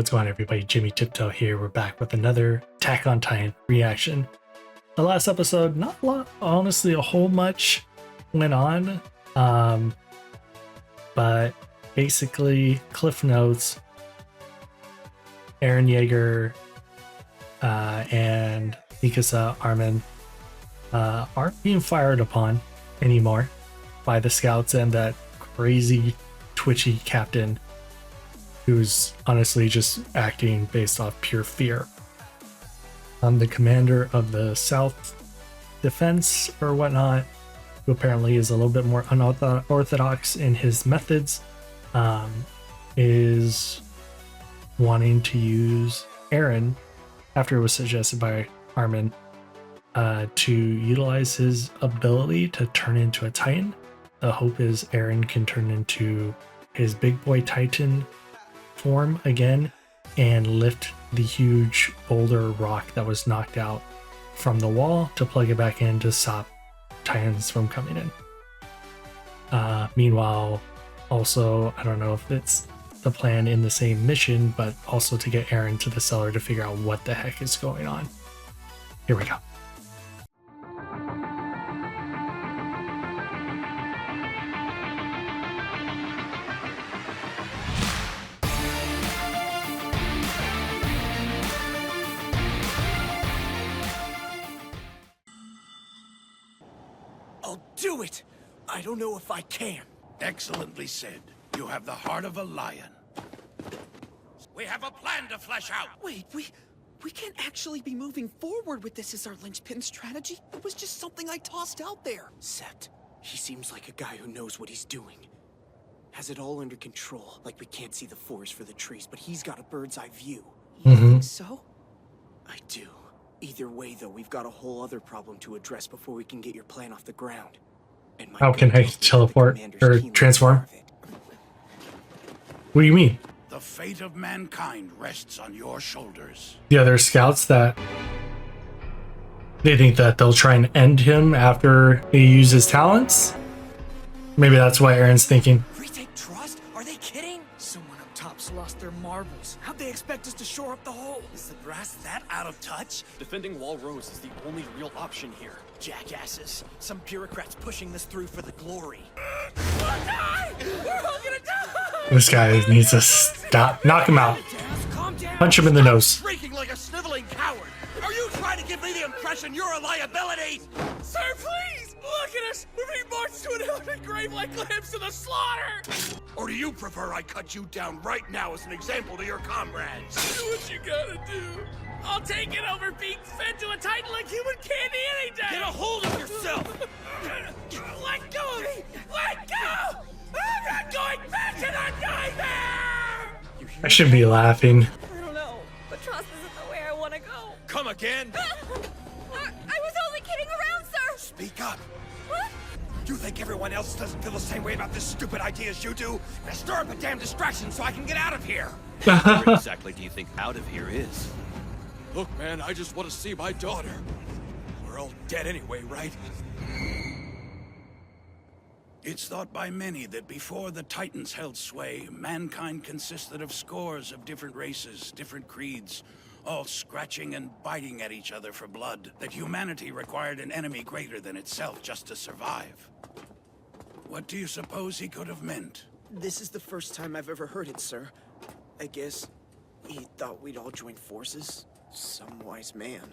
what's going on, everybody? JimmyTiptoe here. We're back with another Attack on Titan reaction. The last episode, not a lot, honestly, a whole much went on. But basically, Cliff Notes, Eren Yeager, and Mikasa Armin aren't being fired upon anymore by the scouts and that crazy, twitchy captain who's honestly just acting based off pure fear. The commander of the South Defense or whatnot, who apparently is a little bit more unorthodox in his methods, is wanting to use Eren, after it was suggested by Armin, to utilize his ability to turn into a Titan. The hope is Eren can turn into his big boy Titan form again and lift the huge boulder rock that was knocked out from the wall to plug it back in to stop Titans from coming in. Meanwhile, also, I don't know if it's the plan in the same mission, but also to get Eren to the cellar to figure out what the heck is going on. Here we go. I'll do it! I don't know if I can. Excellently said. You have the heart of a lion. We have a plan to flesh out. Wait, we can't actually be moving forward with this as our linchpin strategy. It was just something I tossed out there. Sept, he seems like a guy who knows what he's doing. Has it all under control, like we can't see the forest for the trees, but he's got a bird's eye view. You think so? I do. Either way, though, we've got a whole other problem to address before we can get your plan off the ground. And how can I teleport or transform? What do you mean? The fate of mankind rests on your shoulders. The other scouts that they think that they'll try and end him after he uses his talents? Maybe that's what Eren's thinking. Retake Trost? Are they kidding? Someone up top's lost their marbles. How'd they expect us to shore up the hole? Is the brass that out of touch? Defending Wall Rose is the only real option here. Jackasses. Some bureaucrats pushing this through for the glory. We'll die! We're all gonna die! This guy needs to stop. Knock him out. Calm down. Punch him in the nose. Shrieking like a sniveling coward. Are you trying to give me the impression you're a liability? Sir, please! Look at us! We're being marched to an elephant grave like lambs to the slaughter! Or do you prefer I cut you down right now as an example to your comrades? Do what you gotta do. I'll take it over being fed to a Titan like human candy any day! Get a hold of yourself! Let go of me! Let go! I'm not going back to the nightmare! I shouldn't be laughing. I don't know, but Trost isn't the way I want to go. Come again? I was only kidding around, sir! Speak up. What? You think everyone else doesn't feel the same way about this stupid idea as you do? Now stir up a damn distraction so I can get out of here. Where exactly do you think out of here is? Look, man, I just want to see my daughter. We're all dead anyway, right? It's thought by many that before the Titans held sway, mankind consisted of scores of different races, different creeds, all scratching and biting at each other for blood, that humanity required an enemy greater than itself just to survive. What do you suppose he could have meant? This is the first time I've ever heard it, sir. I guess he thought we'd all join forces. Some wise man.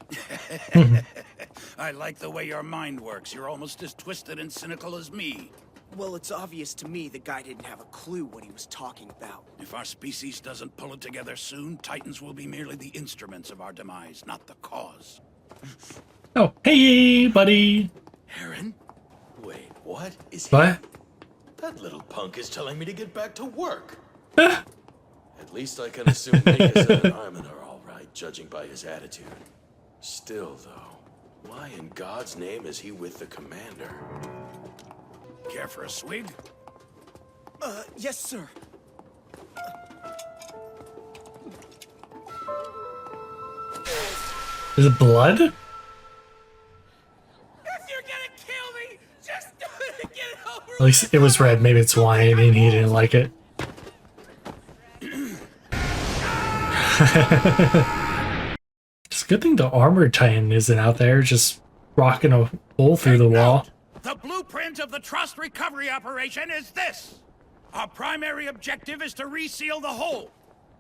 I like the way your mind works. You're almost as twisted and cynical as me. Well, it's obvious to me the guy didn't have a clue what he was talking about. If our species doesn't pull it together soon, Titans will be merely the instruments of our demise, not the cause. Oh, hey, buddy. Eren? Wait, what? Is he? What? That little punk is telling me to get back to work. Ah. At least I can assume Mikasa and Armin are all right, judging by his attitude. Still, though, why in God's name is he with the commander? Care for a swig? Yes, sir. Is it blood? If you're gonna kill me, just do it and get it over. At least it was red. Maybe it's wine and he didn't like it. It's a good thing the armored titan isn't out there just rocking a hole through the wall. The blueprint of the Trost recovery operation is this. Our primary objective is to reseal the hole.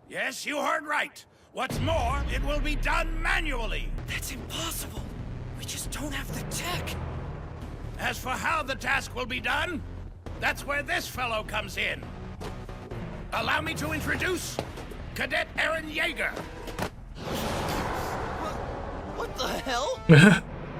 Yes, you heard right. What's more, it will be done manually. That's impossible. We just don't have the tech. As for how the task will be done, that's where this fellow comes in. Allow me to introduce Cadet Eren Yeager. What the hell?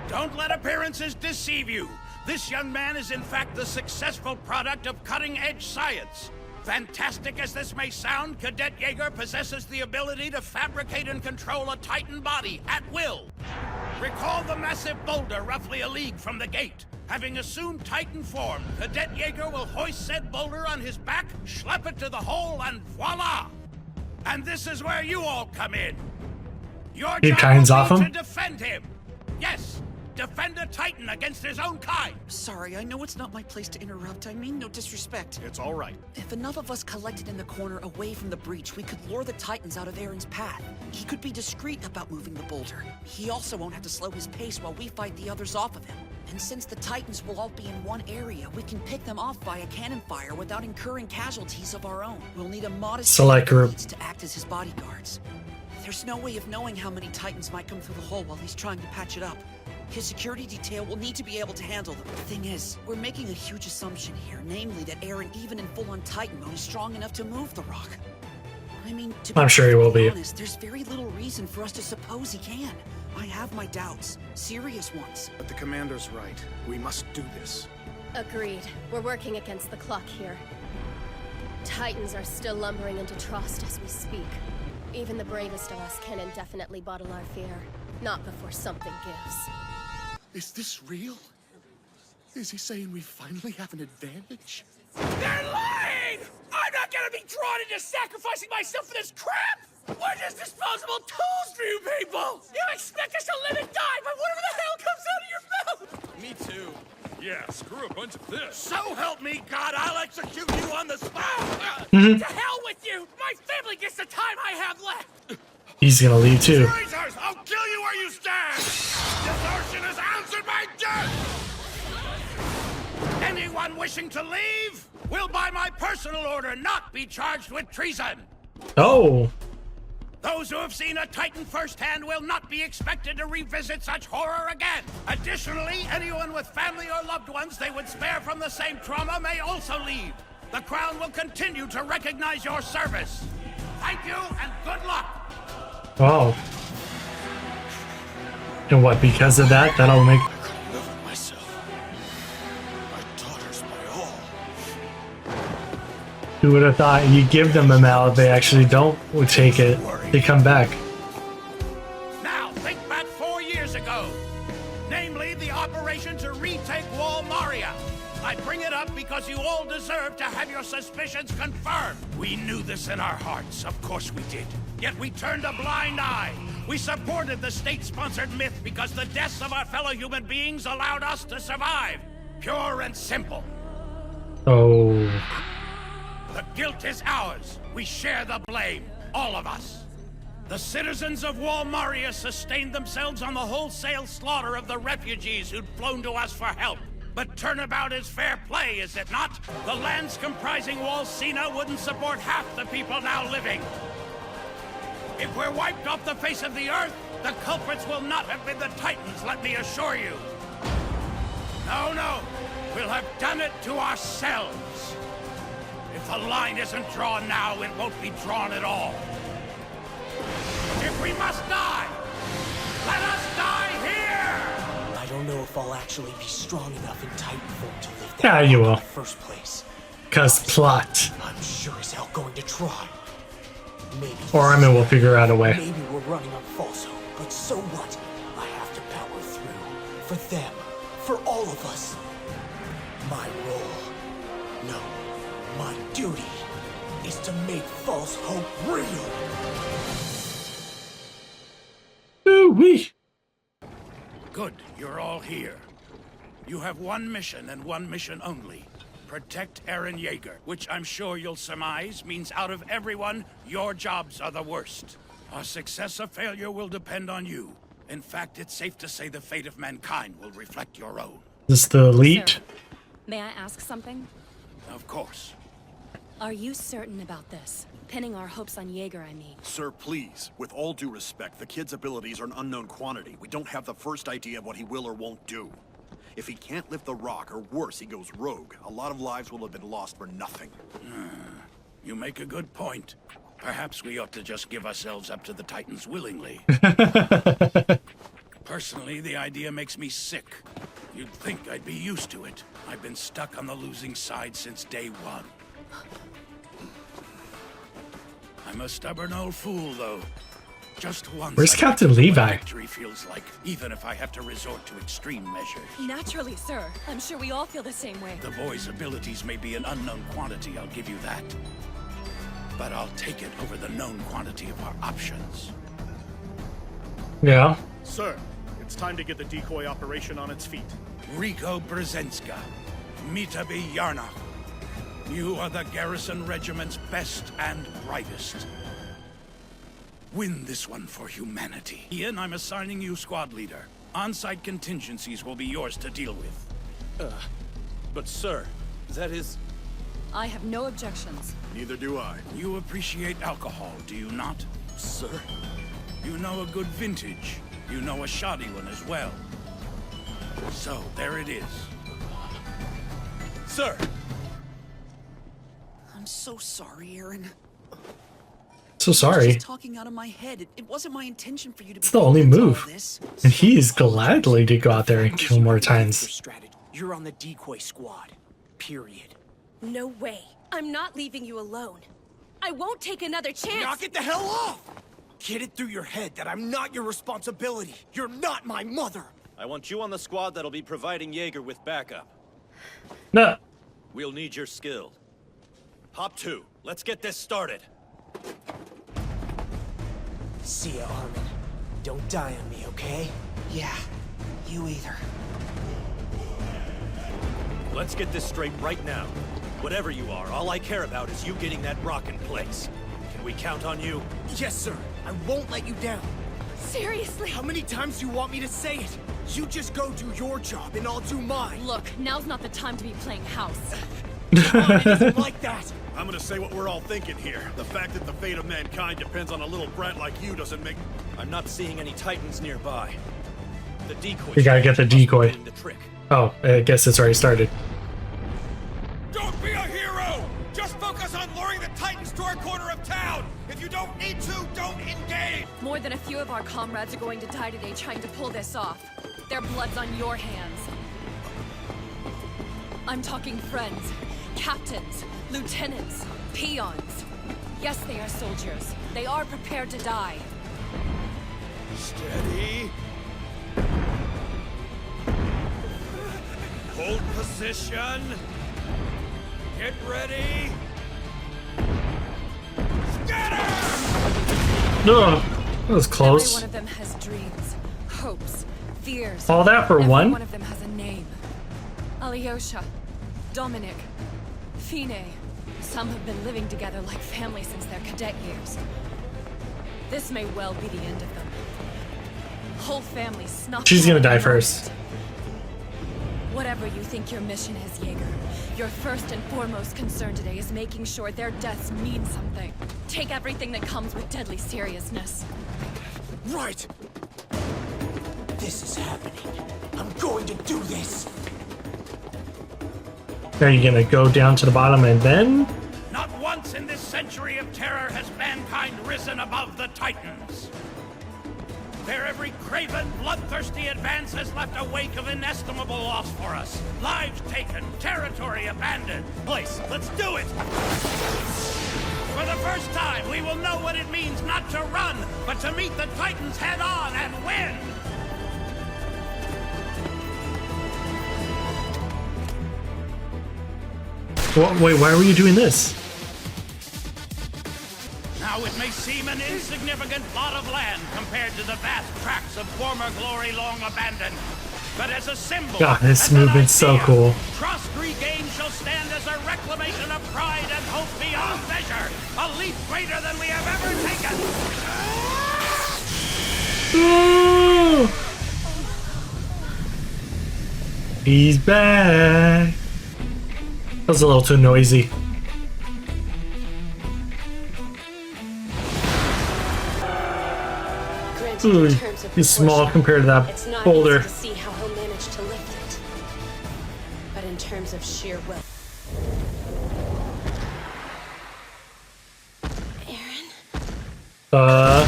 Don't let appearances deceive you. This young man is in fact the successful product of cutting-edge science. Fantastic as this may sound, Cadet Yeager possesses the ability to fabricate and control a Titan body at will. Recall the massive boulder roughly a league from the gate. Having assumed Titan form, Cadet Yeager will hoist said boulder on his back, schlep it to the hole, and voila! And this is where you all come in. Your He job kinds will off be him? to defend him. Yes, defend a Titan against his own kind. Sorry, I know it's not my place to interrupt. I mean no disrespect. It's all right. If enough of us collected in the corner away from the breach, we could lure the Titans out of Eren's path. He could be discreet about moving the boulder. He also won't have to slow his pace while we fight the others off of him. And since the Titans will all be in one area, we can pick them off via cannon fire without incurring casualties of our own. We'll need a modest Select team of group. elites to act as his bodyguards. There's no way of knowing how many Titans might come through the hole while he's trying to patch it up. His security detail will need to be able to handle them. The thing is, we're making a huge assumption here, namely that Eren, even in full-on Titan mode, is strong enough to move the rock. I mean, to be I'm sure he will perfectly be. honest, there's very little reason for us to suppose he can. I have my doubts, serious ones. But the commander's right. We must do this. Agreed. We're working against the clock here. Titans are still lumbering into Trost as we speak. Even the bravest of us can indefinitely bottle our fear. Not before something gives. Is this real? Is he saying we finally have an advantage? They're lying! I'm not gonna be drawn into sacrificing myself for this crap! We're just disposable tools for you people! You expect us to live and die by whatever the hell comes out of your mouth! Me too. Yeah, screw a bunch of this. So help me God, I'll execute you on the spot! Mhm. To hell with you! My family gets the time I have left! He's gonna leave too. Traitors! I'll kill you where you stand! Desertion is answered by death! Anyone wishing to leave will, by my personal order, not be charged with treason! Oh, Those who have seen a Titan firsthand will not be expected to revisit such horror again. Additionally, anyone with family or loved ones they would spare from the same trauma may also leave. The Crown will continue to recognize your service. Thank you and good luck. wow. And what, because of that, that'll make... I couldn't live with myself. My daughter's my all. Who would have thought you give them a mallet, they actually don't would take it. They come back. Now, think back 4 years ago. Namely, the operation to retake Wall Maria. I bring it up because you all deserve to have your suspicions confirmed. We knew this in our hearts, of course we did. Yet we turned a blind eye. We supported the state-sponsored myth because the deaths of our fellow human beings allowed us to survive. Pure and simple. Oh. The guilt is ours. We share the blame. All of us. The citizens of Wall Maria sustained themselves on the wholesale slaughter of the refugees who'd flown to us for help. But turnabout is fair play, is it not? The lands comprising Wall Sina wouldn't support half the people now living. If we're wiped off the face of the earth, the culprits will not have been the Titans, let me assure you. No, no. We'll have done it to ourselves. If the line isn't drawn now, it won't be drawn at all. If we must die, let us die here! I don't know if I'll actually be strong enough in Titan form to lift Yeah, that you rock will. in the first place. 'Cause plot. I'm sure as hell going to try. Maybe Or Armin will figure out a way. maybe we're running on false hope, but so what? I have to power through. For them. For all of us. My role. No. My duty is to make false hope real. Ooh-wee. Good, you're all here. You have one mission and one mission only. Protect Eren Yeager, which I'm sure you'll surmise means out of everyone, your jobs are the worst. Our success or failure will depend on you. In fact, it's safe to say the fate of mankind will reflect your own. This is the elite. Sir, may I ask something? Of course. Are you certain about this? Pinning our hopes on Jaeger, I mean. Sir, please. With all due respect, the kid's abilities are an unknown quantity. We don't have the first idea of what he will or won't do. If he can't lift the rock, or worse, he goes rogue, a lot of lives will have been lost for nothing. You make a good point. Perhaps we ought to just give ourselves up to the Titans willingly. Personally, the idea makes me sick. You'd think I'd be used to it. I've been stuck on the losing side since day one. I'm a stubborn old fool, though. Just once. Where's I Captain know what Levi? victory feels like, even if I have to resort to extreme measures. Naturally, sir. I'm sure we all feel the same way. The boy's abilities may be an unknown quantity, I'll give you that. But I'll take it over the known quantity of our options. Yeah. Sir, it's time to get the decoy operation on its feet. Rico Brzezinska, Mitabi Yarnach. You are the garrison regiment's best and brightest. Win this one for humanity. Ian, I'm assigning you squad leader. On-site contingencies will be yours to deal with. But sir, that is... I have no objections. Neither do I. You appreciate alcohol, do you not? Sir? You know a good vintage. You know a shoddy one as well. So, there it is. Sir! I'm so sorry, Eren. So I was sorry. just talking out of my head. It wasn't my intention for you to It's be the only into all move. this. And he is gladly to go out there and kill more Titans. You're on the decoy squad. Period. No way. I'm not leaving you alone. I won't take another chance. Knock it the hell off! Get it through your head that I'm not your responsibility. You're not my mother. I want you on the squad that'll be providing Jaeger with backup. No. We'll need your skill. Hop 2, let's get this started. See ya, Armin. Don't die on me, okay? Yeah, you either. Let's get this straight right now. Whatever you are, all I care about is you getting that rock in place. Can we count on you? Yes, sir. I won't let you down. Seriously. How many times do you want me to say it? You just go do your job and I'll do mine. Look, now's not the time to be playing house. It isn't like that. I'm gonna say what we're all thinking here. The fact that the fate of mankind depends on a little brat like you doesn't make... I'm not seeing any Titans nearby. The decoy... We gotta get the decoy. The trick. Oh, I guess it's already started. Don't be a hero! Just focus on luring the Titans to our corner of town! If you don't need to, don't engage! More than a few of our comrades are going to die today trying to pull this off. Their blood's on your hands. I'm talking friends, captains, lieutenants, peons. Yes, they are soldiers. They are prepared to die. Steady. Hold position. Get ready. Scatter! Ugh, that was Every close. one of them has dreams, hopes, fears. All that for Every one? one of them has a name. Alyosha, Dominic, Fine. Some have been living together like family since their cadet years. This may well be the end of them. Whole families snuffed She's gonna out die in a first. moment. Whatever you think your mission is, Jaeger, your first and foremost concern today is making sure their deaths mean something. Take everything that comes with deadly seriousness. Right. This is happening. I'm going to do this. Are you gonna go down to the bottom and then? Not once in this century of terror has mankind risen above the Titans. Their every craven, bloodthirsty advance has left a wake of inestimable loss for us. Lives taken, territory abandoned. Place, let's do it! For the first time, we will know what it means not to run, but to meet the Titans head on and win! Wait, why were you doing this? Now it may seem an insignificant plot of land compared to the vast tracts of former glory long abandoned. But as a symbol, God, this as an movement's so idea, cool. Trost regained shall stand as a reclamation of pride and hope beyond measure, a leap greater than we have ever taken. Ooh! He's back. That was a little too noisy. Ooh, he's small compared to that boulder. To see how he'll manage to lift it. But in terms of sheer will. Eren? Oh!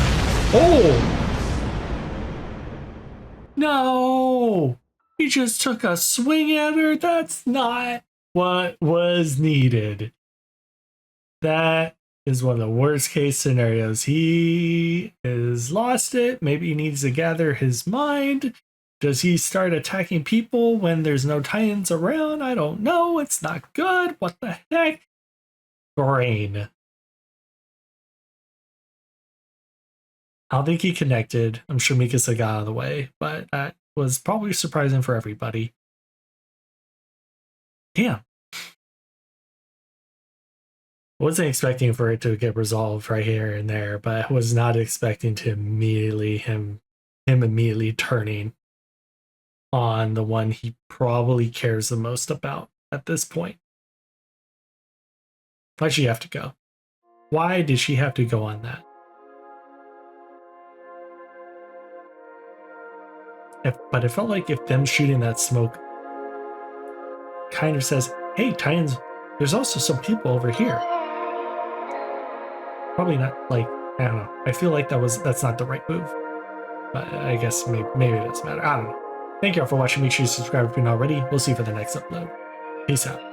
No! He just took a swing at her? That's not what was needed. That is one of the worst case scenarios. He is lost it. Maybe he needs to gather his mind. Does he start attacking people when there's no Titans around? I don't know. It's not good. What the heck? Brain. I don't think he connected. I'm sure Mikasa got out of the way, but that was probably surprising for everybody. Damn. Wasn't expecting for it to get resolved right here and there, but I was not expecting to immediately him immediately turning on the one he probably cares the most about at this point. Why'd she have to go? Why did she have to go on that? But it felt like if them shooting that smoke kind of says, hey, Titans, there's also some people over here. Probably not, like, I don't know. I feel like that's not the right move. But I guess maybe it doesn't matter. I don't know. Thank you all for watching. Make sure you subscribe if you're not already. We'll see you for the next upload. Peace out.